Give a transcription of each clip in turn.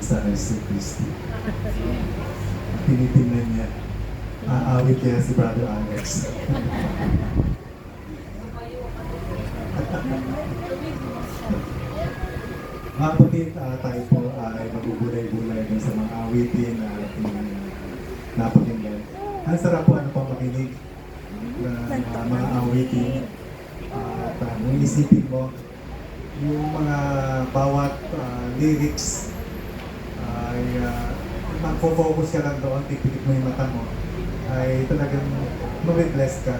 sa Kristo Kristi. Tinitingnan niya. Aawit kaya si Brother Alex. Mga kapatid, tayo po ay magugulay-gulay dun sa mga awitin na ating napakinggan. Ang sarap po ano pang makinig na mga awitin. At kung isipin mo, yung mga bawat lyrics ay mag-focus ka lang doon, pipikit mo yung mata mo, ay talagang mag-bless ka.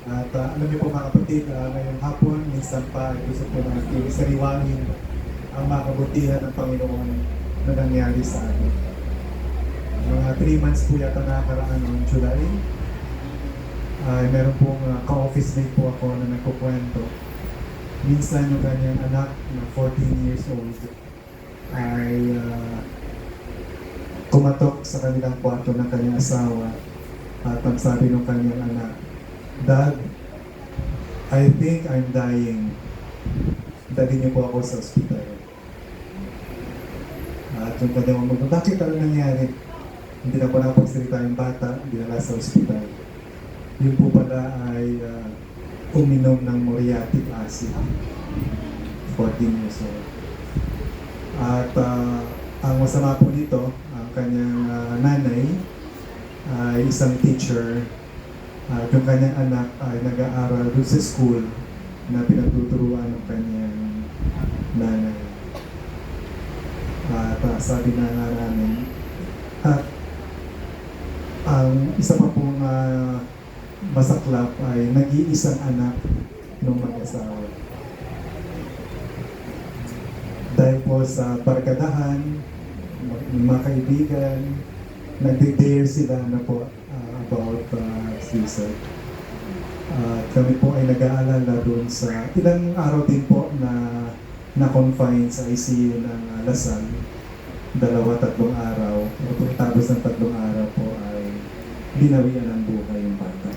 At alam niyo po mga kapatid, ngayong hapon, minsan pa, gusto po natin sariwangin ang mga kabutihan ng Panginoon na nangyari sa atin. Mga 3 months po yata nakakaraan noong July, ay meron pong ka-office mate po ako na nagkukwento. Minsan yung kanyang anak na 14 years old ay kumatok sa kanilang kwarto ng kanyang asawa at ang sabi ng kanyang anak, "Dad, I think I'm dying. Dali niyo po ako sa ospital." At yung kanyang mga, bakit ano nangyari? Hindi na po nakapagsalita yung bata, dinala sa ospital. Yun po pala ay uminom ng muriatic acid. 14 years old. At ang masama po nito, ang kanyang nanay ay isang teacher. At yung kanyang anak ay nag-aaral doon sa school na pinagtuturuan ng kanyang nanay. At sabi na nga namin, at ang isa pa pong masaklap ay nag-iisang anak ng mag-asawa. Dahil po sa barkadahan, mga kaibigan, nagde-dare sila na po about suicide. Kami po ay nag-aalala doon sa ilang araw din po na-confine sa ICU ng Lasal. 2-3 araw. Pagkatapos ng 3 araw po ay binawian ng buhay yung bata.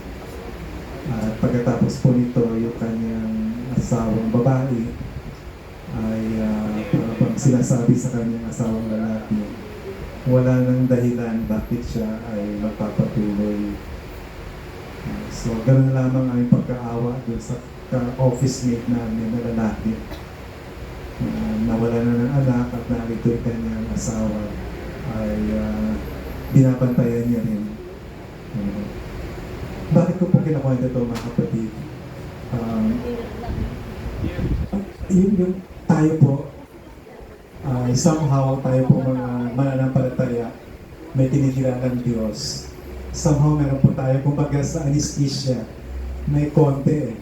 At pagkatapos po nito, yung kanyang asawang babae ay parang sinasabi sa kanyang asawang lalaki, wala nang dahilan bakit siya ay magpapatuloy. So, ganoon lamang ang pagkaawa doon sa office mate namin na lalaki. Nawala na ng anak at narito yung kanyang asawa ay binabantayan niya rin. Bakit ko po kinakwento ito mga kapatid? Yung tayo po, somehow tayo po mga mananampalataya, may tinikilalang Diyos. Somehow meron po tayo, kumbaga sa anesthesia, may konti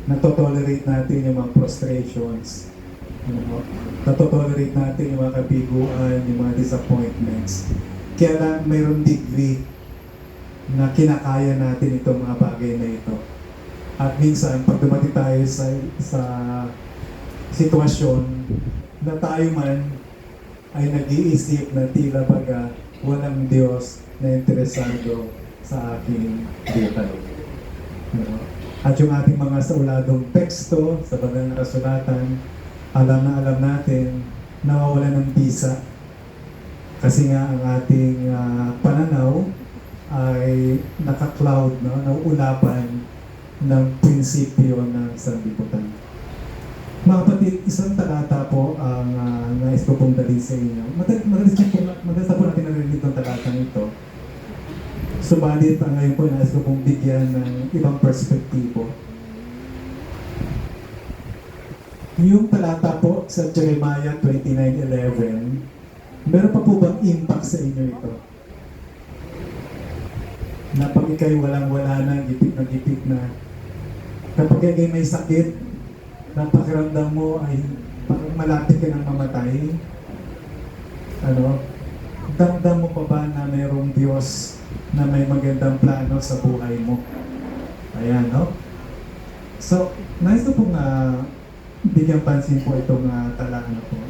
natotolerate natin yung mga frustrations, natotolerate natin yung mga kabiguan, yung mga disappointments. Kaya lang mayroong degree na kinakaya natin itong mga bagay na ito. At minsan, pag dumating tayo sa sitwasyon na tayo man ay nag-iisip na tila baga walang Diyos na interesado sa aking buhay. At yung ating mga sauladong teksto sa banal na kasulatan, alam natin na wala ng bisa. Kasi nga ang ating pananaw ay naka-cloud, nauulapan ng prinsipyo ng sanlibutan. Mga kapatid, isang talata po ang nais ko pong dalhin sa inyo. Madalas po natin narinig itong talatang ito. Subalit, ngayon po nais ko pong bigyan ng ibang perspektibo. Yung talata po sa Jeremiah 29:11, meron pa po bang impact sa inyo ito? Na pag ikaw'y walang-wala na, gipit na, kapag ikaw'y may sakit, na pakiramdam mo ay parang malapit ka ng mamatay, damdam mo pa ba na mayroong Diyos na may magandang plano sa buhay mo? Ayan, no? So, nais ko pong bigyan pansin po itong talata na po.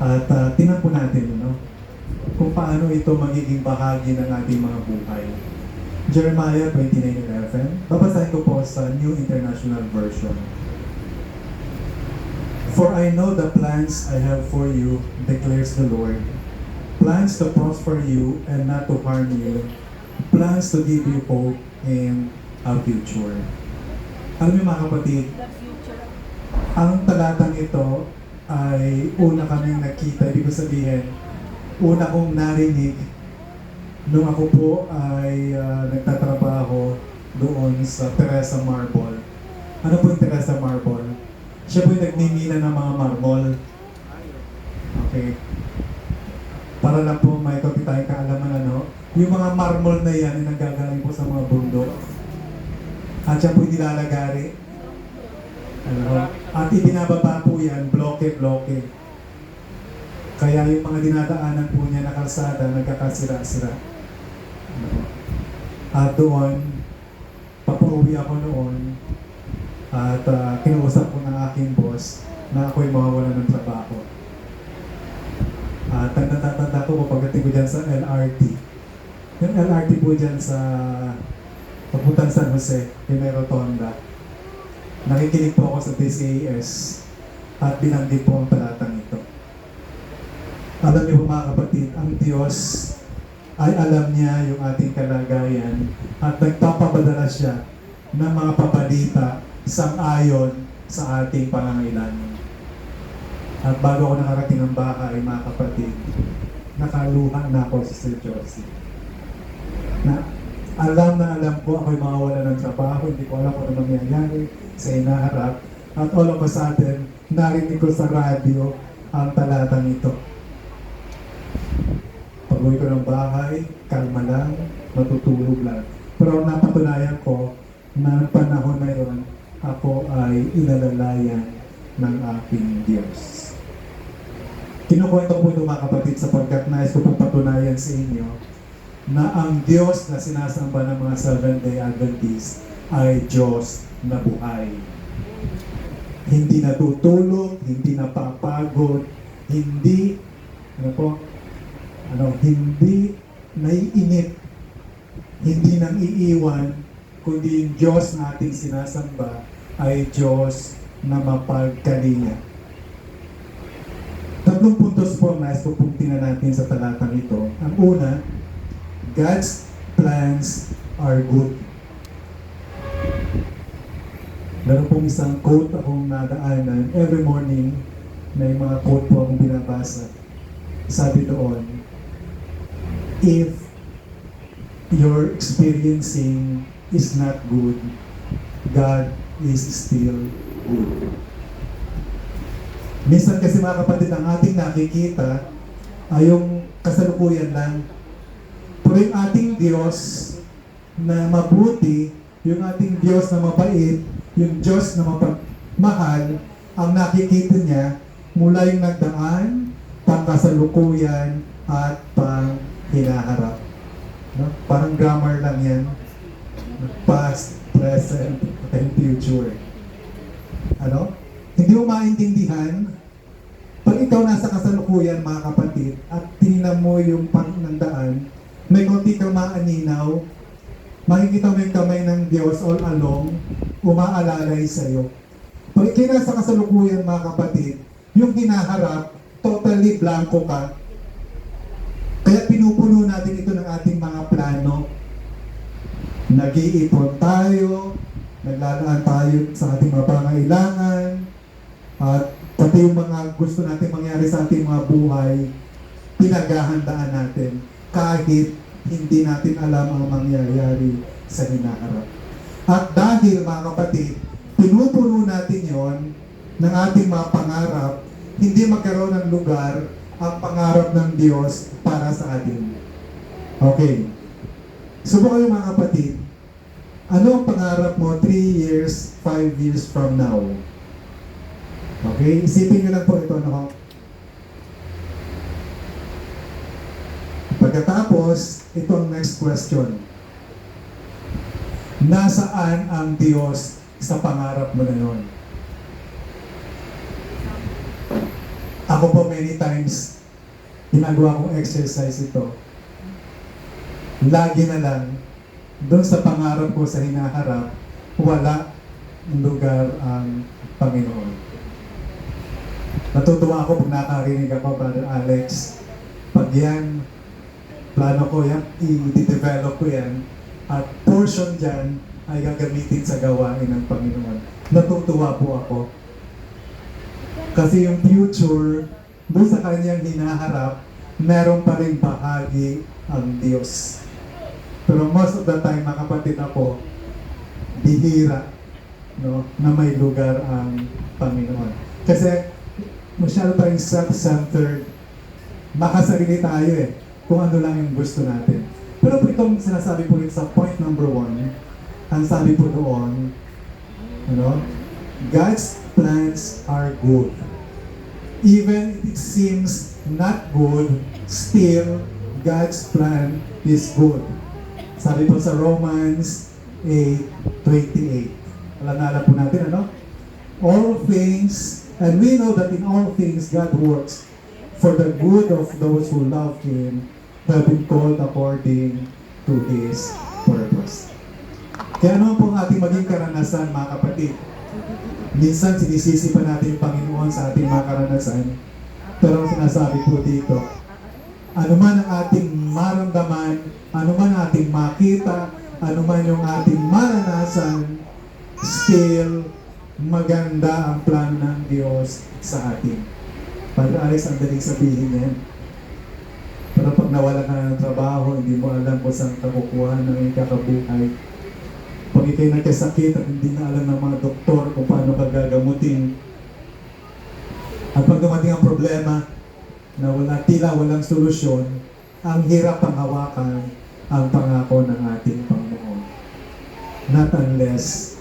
At tingnan po natin, kung paano ito magiging bahagi ng ating mga buhay. Jeremiah 29:11. Babasahin ko po sa New International Version. For I know the plans I have for you, declares the Lord. Plans to prosper you and not to harm you. Plans to give you hope and a future. Alam niyo mga kapatid, ang talatang ito ay una kaming nakita, ibig sabihin, una kong narinig nung ako po ay nagtatrabaho doon sa Teresa Marble. Ano po yung Teresa Marble? Siya po yung nagmimina ng mga marble. Okay. Para lang po may konti tayong kaalaman ano, yung mga marble na yan ay nanggagaling po sa mga bundok. At siya po yung nilalagari. Ano? At ibinababa po yan, bloke-bloke. Kaya yung mga dinadaanan po niya na kalsada, nagkakasira-sira. Ano? At doon, papauwi ako noon, at kinausap ko ng aking boss na ako'y mawawalan ng trabaho. At natatanda ko pagdating ko dyan sa LRT. Yung LRT po dyan sa papuntang San Jose, yung may rotonda. Nakikinig po ako sa DCAS at binanggit po ang talatang ito. Alam niyo po mga kapatid, ang Diyos ay alam niya yung ating kalagayan at nagpapapadala siya ng mga pabalita sang-ayon sa ating pangangailangan. At bago ako nakarating ng bahay, mga kapatid, nakaluha na ako sa Sir Josie. Na alam ko ako'y mawawala ng trabaho, hindi ko alam kung ano mangyayari sa inaharap. At all of a sudden, narinig ko sa radyo ang talatang ito. Pag-uwi ko ng bahay, kalma lang, matutulog lang. Pero napatunayan ko na panahon na yun, ako ay inalalayan ng aking Diyos. Kinukwento ko ito mga kapatid sapagkat nais ko pong patunayan sa inyo na ang Diyos na sinasamba ng mga Seventh-day Adventists ay Diyos na buhay. Hindi natutulog, hindi napapagod, hindi hindi naiinip, hindi nang iiwan, kundi yung Diyos na ating sinasamba ay Diyos na mapagkalinga. Tatlong puntos po ang nais ko pong tingnan natin sa talatang ito. Ang una, God's plans are good. Meron pong isang quote akong nadaanan. Every morning, may mga quote po akong binabasa. Sabi doon, if your experiencing is not good, God is still good. Minsan kasi mga kapatid, ang ating nakikita ay yung kasalukuyan lang. Pero yung ating Diyos na mabuti, yung ating Diyos na mabait, yung Diyos na mapagmahal, ang nakikita niya mula yung nagdaan, pangkasalukuyan, at pang hinaharap. No? Parang grammar lang yan. Past, present, and future. Ano? Hindi mo maintindihan, pag ikaw nasa kasalukuyan mga kapatid, at tinignan mo yung panandaan, may konti kang maaninaw, makikita mo yung kamay ng Diyos all along, umaalalay sa'yo. Pag ikaw nasa kasalukuyan mga kapatid, yung hinaharap, totally blanco ka. Kaya pinupuno natin ito ng ating mga plano. Nag-iipon tayo, naglalaan tayo sa ating mga pangailangan, at pati yung mga gusto natin mangyari sa ating mga buhay, pinaghahandaan natin kahit hindi natin alam ang mangyayari sa hinaharap. At dahil mga kapatid, pinupuno natin yon ng ating mga pangarap, hindi magkaroon ng lugar ang pangarap ng Diyos para sa atin. Okay. Subukan mga kapatid, ano ang pangarap mo 3 years, 5 years from now? Okay, isipin nyo lang po ito. Ano? Pagkatapos, ito ang next question. Nasaan ang Diyos sa pangarap mo na yun? Ako po many times, ginagawa kong exercise ito. Lagi na lang, doon sa pangarap ko sa hinaharap, wala lugar ang Panginoon. Natutuwa ako pag nakarinig ako, Brother Alex. Pag yan, plano ko yan, i-develop ko yan, at portion dyan ay gagamitin sa gawain ng Panginoon. Natutuwa po ako. Kasi yung future, doon sa kanyang hinaharap, meron pa rin bahagi ang Diyos. Pero most of the time, mga kapatid ako, bihira, no, na may lugar ang Panginoon. Kasi masyado tayong self-centered, makasarili tayo kung ano lang yung gusto natin. Pero po itong sinasabi po rin sa point number 1, ang sabi po doon, ano, God's plans are good. Even if it seems not good, still God's plan is good. Sabi po sa Romans 8:28. Alam po natin, ano? All things, and we know that in all things God works for the good of those who love Him, who have been called according to His purpose. Kaya ano po ang ating maging karanasan, mga kapatid? Minsan sinisisi pa natin yung Panginoon sa ating mga karanasan. Pero ang sinasabi po dito, ano man ang ating maramdaman, ano man ang ating makita, ano man yung ating maranasan, still maganda ang plano ng Diyos sa atin. Padre Alex, ang daling sabihin yan. Pero pag nawala ka na ng trabaho, hindi mo alam kung saan ka kukuha ng ikakabuhay. Pag ikay nagkasakit at hindi na alam ng mga doktor kung paano ka gagamutin. At pag dumating ang problema na walang solusyon, ang hirap ang hawakan ang pangako ng ating Panginoon. Not unless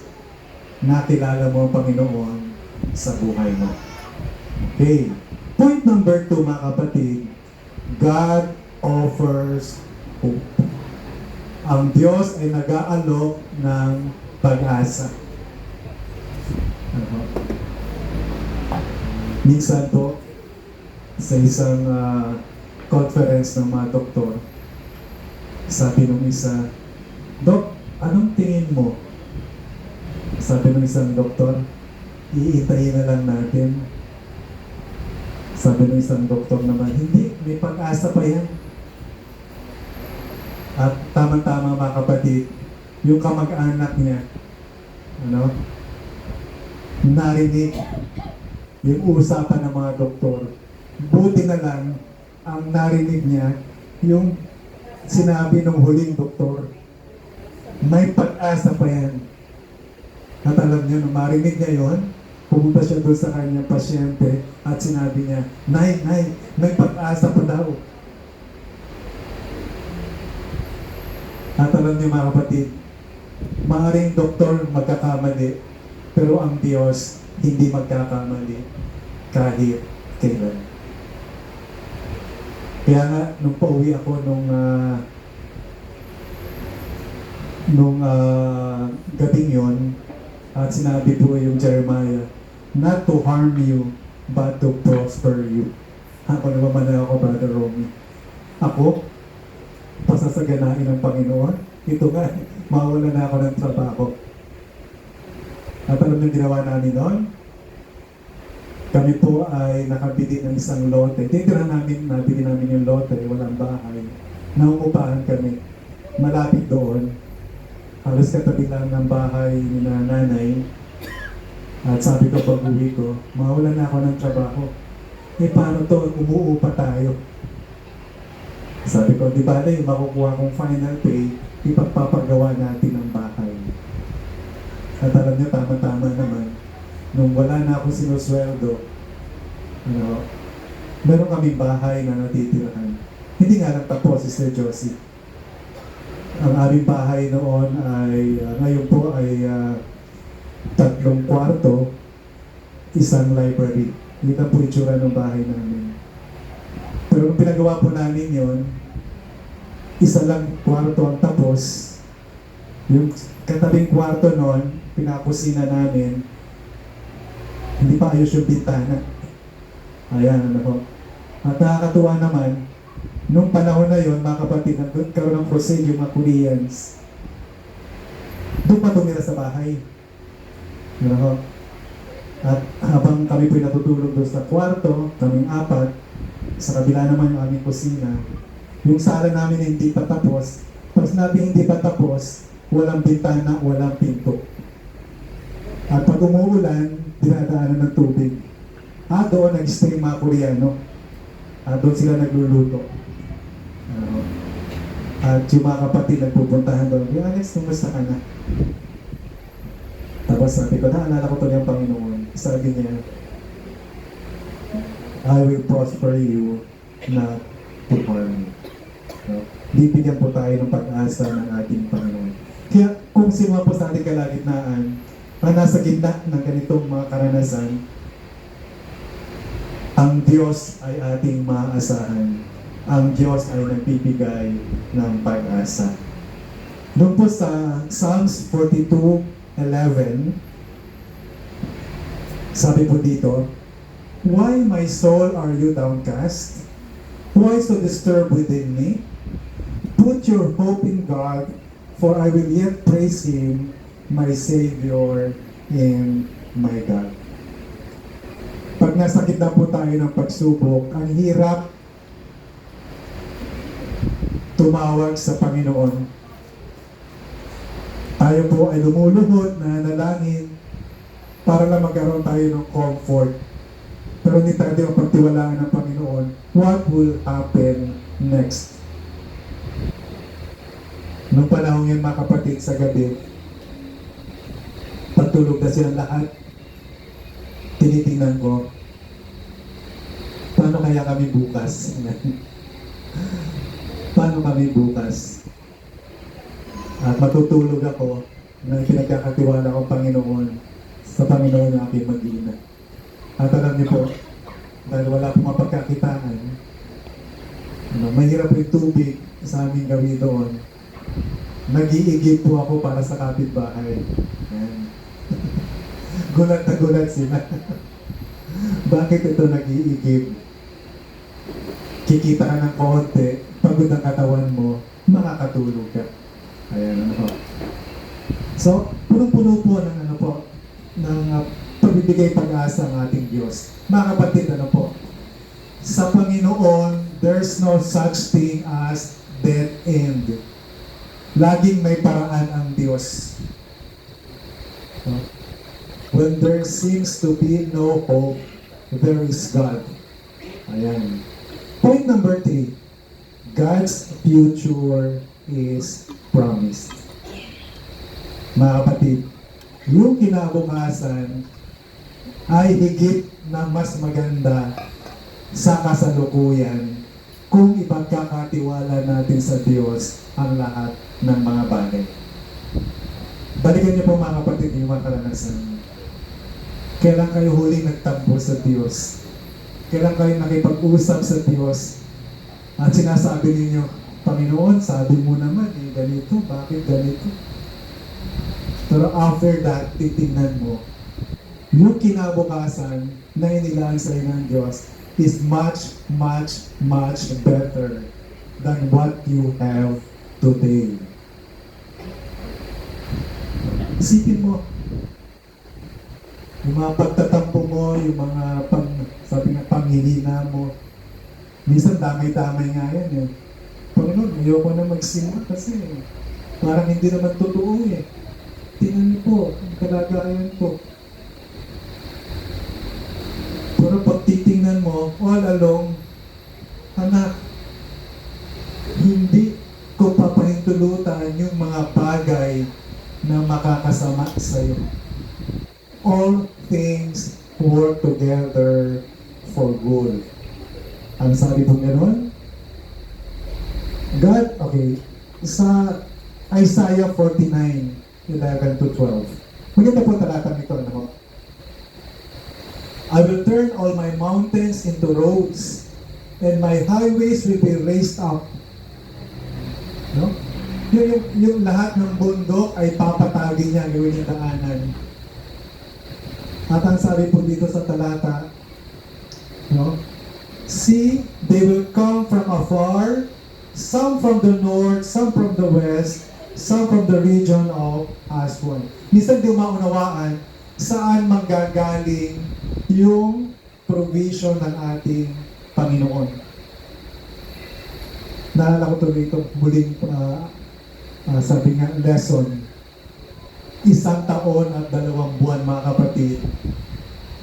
nakilala mo ang Panginoon sa buhay mo. Okay. Point number 2, mga kapatid, God offers hope. Ang Diyos ay nag-aalok ng pag-asa. Minsan po, sa isang conference ng mga doktor, sabi ng isa, Dok, anong tingin mo? Sabi ng isang doktor, iintayin na lang natin. Sabi ng isang doktor naman, hindi, may pag-asa pa yan. At tama-tama, mga kapatid, yung kamag-anak niya, narinig yung usapan ng mga doktor. Buti na lang ang narinig niya yung sinabi ng huling doktor. May pag-asa pa yan. At alam niyo, nung marinig niya yun, pumunta siya doon sa kanyang pasyente at sinabi niya, Nay, may pag-asa pa daw. At alam niyo, mga kapatid, maaaring doktor magkakamali, pero ang Diyos hindi magkakamali kahit kailan. Kaya nga, nung pauwi ako nung gabing yon, at sinabi po yung Jeremiah, not to harm you, but to prosper you. Ako naman ako, Brother Romy. Ako, pasasaganain ng Panginoon. Ito nga, mawala na ako ng trabaho. At alam niyo ginawa namin noon? Kami po ay nakabili ng isang lote. Titira namin, nabili namin yung lote, walang bahay. Nauupahan kami. Malapit doon. Halos katabi lang ng bahay ni nanay. At sabi ko pag uwi ko, mawala na ako ng trabaho. Paano to? Umuupa tayo. Sabi ko, di ba yung makukuha kong final pay, ipagpapagawa natin ang bahay. At alam niyo, tama-tama naman, nung wala na ako sinusweldo, meron kaming bahay na natitirahan. Hindi nga lang tapos, Sister Josie. Ang aming bahay noon ay, ngayon po ay 3 kwarto, isang library. Hindi na po itsura ng bahay namin. Pero nung pinagawa po namin yon, isa lang kwarto ang tapos. Yung katabing kwarto noon, pinakusina namin, hindi pa ayos yung bintana. Ayan, At nakakatuwa naman, nung panahon na yon, mga kapatid, nagkaroon ng crusade yung mga Koreans. Doon pa tumira sa bahay. At habang kami po'y natutulog doon sa kwarto, kaming apat, sa kabila naman yung aming kusina, yung sala namin hindi pa tapos. Pag sinabi hindi pa tapos, walang bintana, walang pinto. At pag umuulan, dinadaanan ng tubig. Doon nag-stay mga Koreano. Doon sila nagluluto. At yung mga kapatid nagpupuntahan doon, Alex, kumusta ka na? Tapos sabi ko, naalala ko to ng Panginoon. Sabi niya, I will prosper you, not to harm you. No? Bibigyan po tayo ng pag-asa ng ating Panginoon. Kaya kung sino po sa ating kalagitnaan, ang nasa gitna ng ganitong mga karanasan, ang Diyos ay ating maaasahan. Ang Diyos ay nagbibigay ng pag-asa. Doon po sa Psalms 42:11, sabi po dito, Why my soul are you downcast? Why so disturbed within me? Put your hope in God, for I will yet praise Him, my Savior and my God. Pag nasa gitna po tayo ng pagsubok, ang hirap tumawag sa Panginoon. Tayo po ay lumuluhod na nalangin para lang magkaroon tayo ng comfort. Pero hindi tayo mapagtiwalaan ng Panginoon. What will happen next? Noong panahon yan mga kapatid sa gabi, pagtulog na silang lahat, tinitingnan ko, paano kaya kami bukas? Paano kami bukas? At matutulog ako na pinagkakatiwala ko Panginoon sa Panginoon na aking mag-ina. At alam niyo po, dahil wala pong mapagkakitaan, mahirap yung tubig sa aming gawi doon. Nag-iigib po ako para sa kapitbahay. Gulat na gulat sila. Bakit ito nag-iigib? Kikita ka ng konti, pagod ang katawan mo, makakatulog ka. Ayan, ano po. So, punong-puno po ng pagbibigay pag-asa ng ating Diyos. Mga kapatid, ano po? Sa Panginoon, there's no such thing as dead end. Laging may paraan ang Diyos. When there seems to be no hope, there is God. Ayan. Point number 3. God's future is promised. Mga kapatid, yung kinabukasan ay higit na mas maganda sa kasalukuyan kung ipagkakatiwala natin sa Diyos ang lahat ng mga bagay. Balikan niyo po mga kapatid yung mga karanasan. Kailan kayo huling nagtampo sa Diyos? Kailan kayo nakipag-usap sa Diyos? At sinasabi ninyo, Panginoon, sabi mo naman, ganito, bakit ganito? Pero after that, titingnan mo, yung kinabukasan na inilaan sa iyo ng Diyos is much, much, much better than what you have today. Isipin mo, yung mga pagtatampo mo, yung mga panghihina mo, minsan damay-damay nga yan eh. Panginoon, ayoko na magsimba kasi parang hindi naman totoo eh. Tingnan niyo po, ang kalagayan ko. Pero pag titingnan mo, all along, anak, hindi ko papahintulutan yung mga bagay na makakasama sa iyo. All things work together for good. Ang sabi po gano'n? God, okay, sa Isaiah 49:11-12. Maganda po talatang ito, ano? I will turn all my mountains into roads, and my highways will be raised up. No? Yung lahat ng bundok ay papatagin niya, gawin yung daanan. At ang sabi po dito sa talata, no? See, they will come from afar, some from the north, some from the west, some from the region of Aswan. Minsan di maunawaan, saan manggagaling yung provision ng ating Panginoon. Naalala ko tuloy ito, muling sabi nga, lesson. 1 taon at 2 buwan, mga kapatid.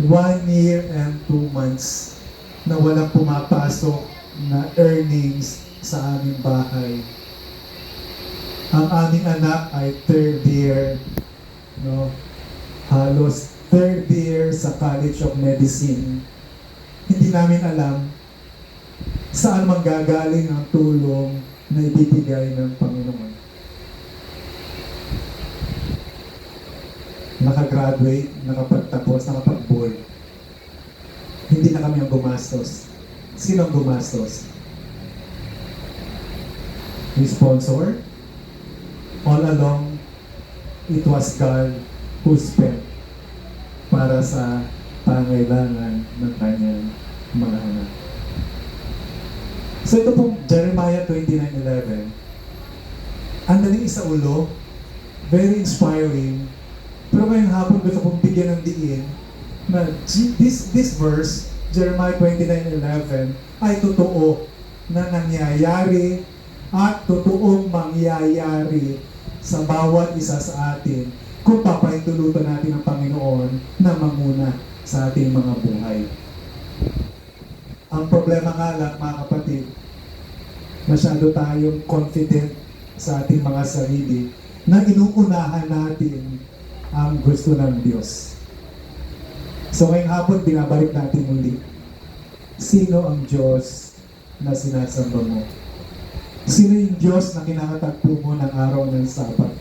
1 year and 2 months na walang pumapasok na earnings sa aming bahay. Ang aming anak ay 3rd year, no? Halos 3rd year sa College of Medicine. Hindi namin alam saan manggagaling ang tulong na ibibigay ng Panginoon. Nakagraduate, nakapagtapos, nakapag-board. Hindi na kami ang gumastos. Sino ang gumastos? Yung sponsor? All along, it was God who spent para sa pangailangan ng kanyang mga anak. So ito pong Jeremiah 29:11. Ang daling isa ulo, very inspiring. Pero ngayong hapon gusto kong bigyan ng diin na this verse, Jeremiah 29:11, ay totoo na nangyayari at totoong mangyayari sa bawat isa sa atin kung papaintulutan natin ang Panginoon na manguna sa ating mga buhay. Ang problema nga lang, mga kapatid, masyado tayong confident sa ating mga sarili na inuunahan natin ang gusto ng Diyos. So ngayong hapon, binabalik natin muli. Sino ang Diyos na sinasamba mo? Sino yung Diyos na kinakatagpo mo ng araw ng Sabat?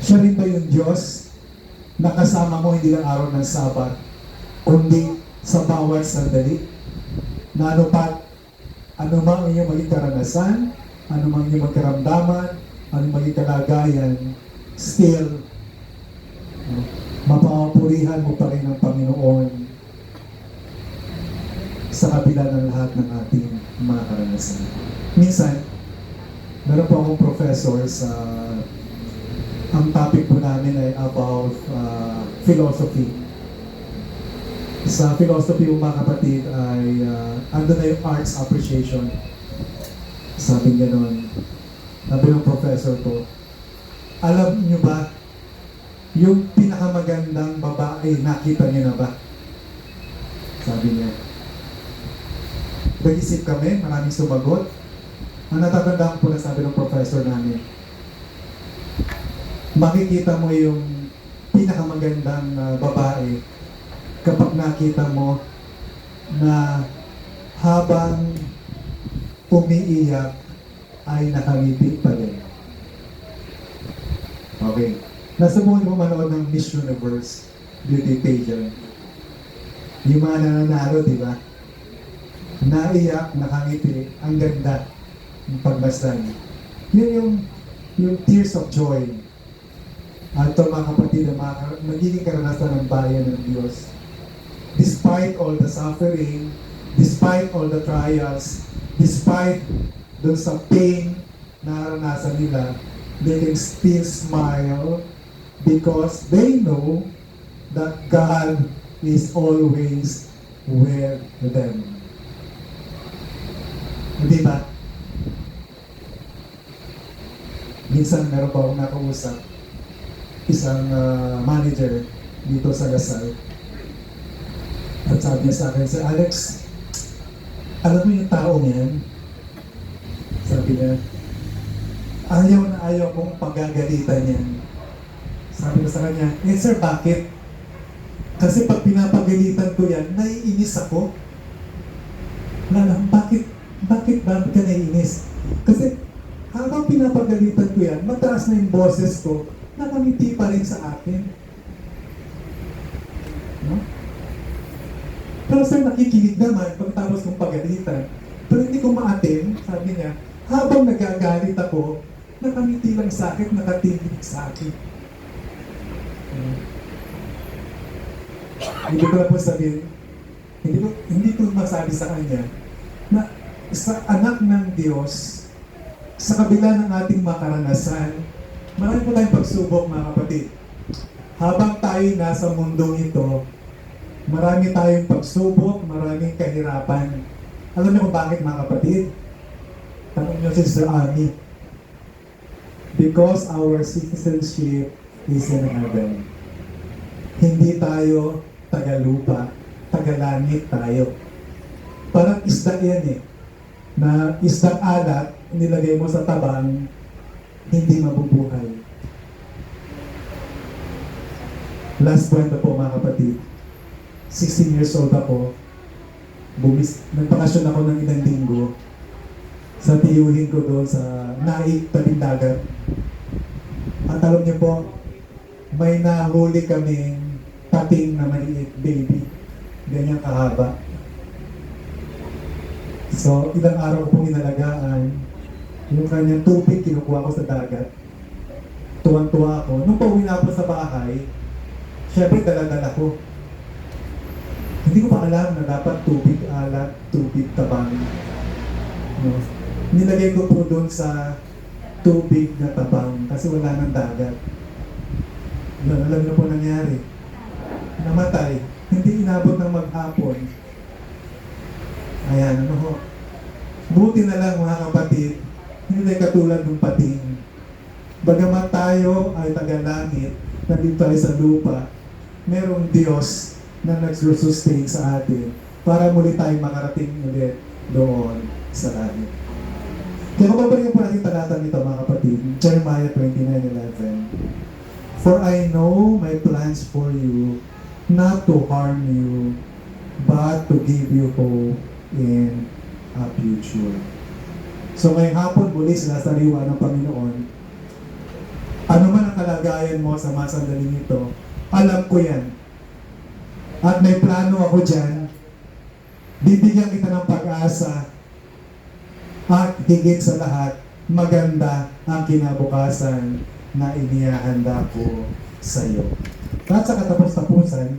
Siya rin ba yung Diyos na kasama mo hindi lang araw ng Sabat, kundi sa bawat sandali? Na ano mang iyong maging karanasan, ano mang iyong magkaramdaman, ano maging kalagayan, still, mapapurihan mo pa rin ang Panginoon sa kabila ng lahat ng ating mga karanasan. Minsan, meron po akong professor sa ang topic po namin ay about philosophy. Sa philosophy po, mga kapatid, ay ando na yung arts appreciation. Sabi gano'n. Sabi ng professor ko, alam niyo ba yung pinakamagandang babae, nakita niyo na ba? Sabi niya. Nag-isip kami, maraming sumagot. Ang natatandaan ko na sabi ng professor namin, makikita mo yung pinakamagandang babae kapag nakita mo na habang umiiyak ay nakangiti pa rin. Okay. Nasubukan mo manood ng Miss Universe beauty pageant. Yung mga nananalo, di ba? Naiyak, nakangiti, ang ganda ng pagmasdan. Yun yung tears of joy. At ito, mga kapatid, magiging karanasan ng bayan ng Diyos. Despite all the suffering, despite all the trials, despite dun sa pain na naranasan nila, they can still smile because they know that God is always with them. Hindi ba? Minsan meron pa akong nakausap, isang manager dito sa Lasal. At sabi niya sa akin, Sir Alex, alam mo yung taong yan? Sabi niya, ayaw na ayaw mong pagagalitan yan. Sabi ko sa kanya, sir, bakit? Kasi pag pinapagalitan ko yan, naiinis ako. Bakit ba ka naiinis? Kasi habang pinapagalitan ko yan, mataas na yung boses ko, nakangiti pa rin sa akin. No? Pero sir, nakikinig naman pagtapos kong pagalitan. Pero hindi ko maatim, sabi niya, habang nagagalit ako, nakangiti lang sa akin, nakatingin sa akin. Hindi ko lang po sabihin, hindi ko masabi sa kanya na sa anak ng Diyos, sa kabila ng ating makaranasan, marami po tayong pagsubok, mga kapatid. habang tayo nasa mundong ito, marami tayong pagsubok, maraming kahirapan. Alam niyo kung bakit, mga kapatid? Tanong niyo si Sir Ami. Because our citizenship is in heaven. Hindi tayo taga-lupa, taga-langit tayo. Parang isda yan eh, na isdang alat, nilagay mo sa tabang, hindi mabubuhay. Last kwento po, mga kapatid. 16 years old ako. Nagpakasyon ako ng ilang linggo sa tiyuhin ko doon sa Naik, tabing dagat. At alam niyo po, may nahuli kaming pating na maliit, baby. Ganyan kahaba. So, ilang araw ko pong inalagaan. Yung kanyang tubig, kinukuha ko sa dagat. Tuwang-tuwa ako. Nung pauwi na ako sa bahay, syempre dala-dala ko. Hindi ko pa alam na dapat tubig alat, tubig tabang. No? Nilagay ko po doon sa tubig na tabang kasi wala nang dagat. Alam na po nangyari. Namatay. Hindi inabot ng maghapon. Ayan, ano ho. Buti na lang, mga kapatid, hindi katulad ng pating. Bagamat tayo ay taga-langit, nandito tayo sa lupa, merong Diyos na nagsustain sa atin para muli tayong makarating ulit doon sa langit. Kaya kung babalikan po natin talata nito, mga kapatid, Jeremiah 29:11. For I know my plans for you, not to harm you, but to give you hope in a future. So ngayong hapon muli sinasariwa ng Panginoon, ano man ang kalagayan mo sa mga sandaling ito, alam ko yan. At may plano ako dyan, bibigyan kita ng pag-asa, at higit sa lahat, maganda ang kinabukasan na inihahanda ko sa iyo. At sa katapos-tapusan,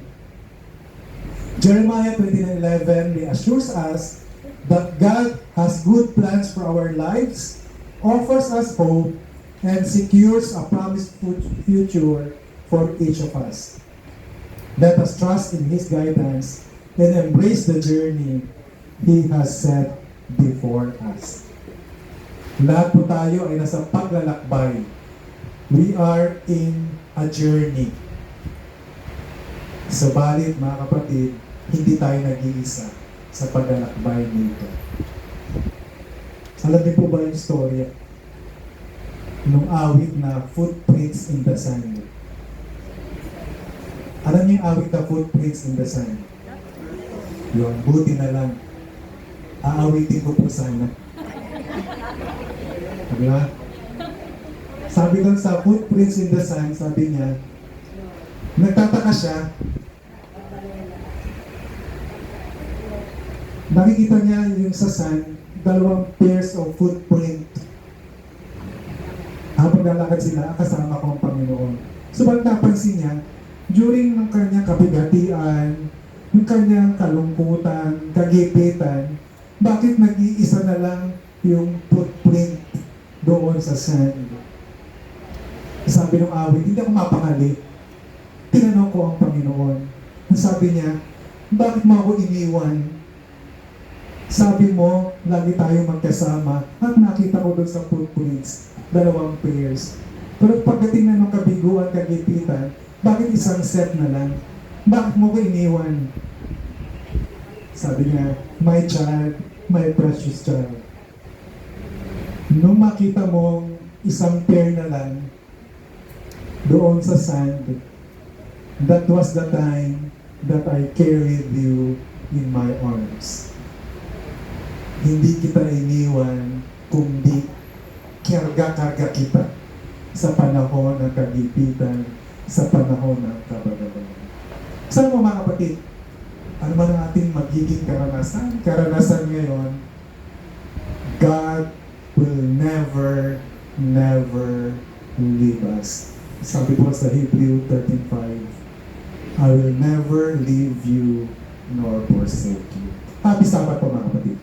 Jeremiah 29:11 reassures us that God has good plans for our lives, offers us hope, and secures a promised future for each of us. Let us trust in His guidance and embrace the journey He has set before us. Lahat po tayo ay nasa paglalakbay. We are in a journey. Subalit, mga kapatid, hindi tayo nag-iisa sa paglalakbay nito. Alam niyo po ba yung storya nung awit na Footprints in the Sand? Alam niyo yung awit na Footprints in the Sand? Yung buti na lang. Aawitin ko po sana. Diba? Sabi doon sa Footprints in the Sand, sabi niya, nagtataka siya. Nakikita niya yung sa sand, 2 pairs of footprint. Habang lalakad sila, kasama ko ang Panginoon. So, ba't napansin niya, during ng kanyang kabigatian, yung kanyang kalungkutan, kagipitan, bakit nag-iisa na lang yung footprint doon sa sand? Sabi ng awit, hindi ako mapangali. Tinanong ko ang Panginoon. Sabi niya, bakit mo ako iniwan? Sabi mo, lagi tayong magkasama at nakita ko doon sa footprints, 2 pairs. Pero pagdating na ng kabiguan, kagipitan, bakit isang set na lang? Bakit mo ko iniwan? Sabi niya, my child, my precious child. Nung makita mo isang pair na lang doon sa sand, that was the time that I carried you in my arms. Hindi kita iniwan, kundi karga-karga kita sa panahon ng kagipitan, sa panahon ng kabagabagan. Saan mo, mga kapatid? Ano man ang ating magiging karanasan? Karanasan ngayon, God will never leave us. Sabi po sa Hebrew 13:5, I will never leave you nor forsake you. Happy Sabbath po, mga kapatid.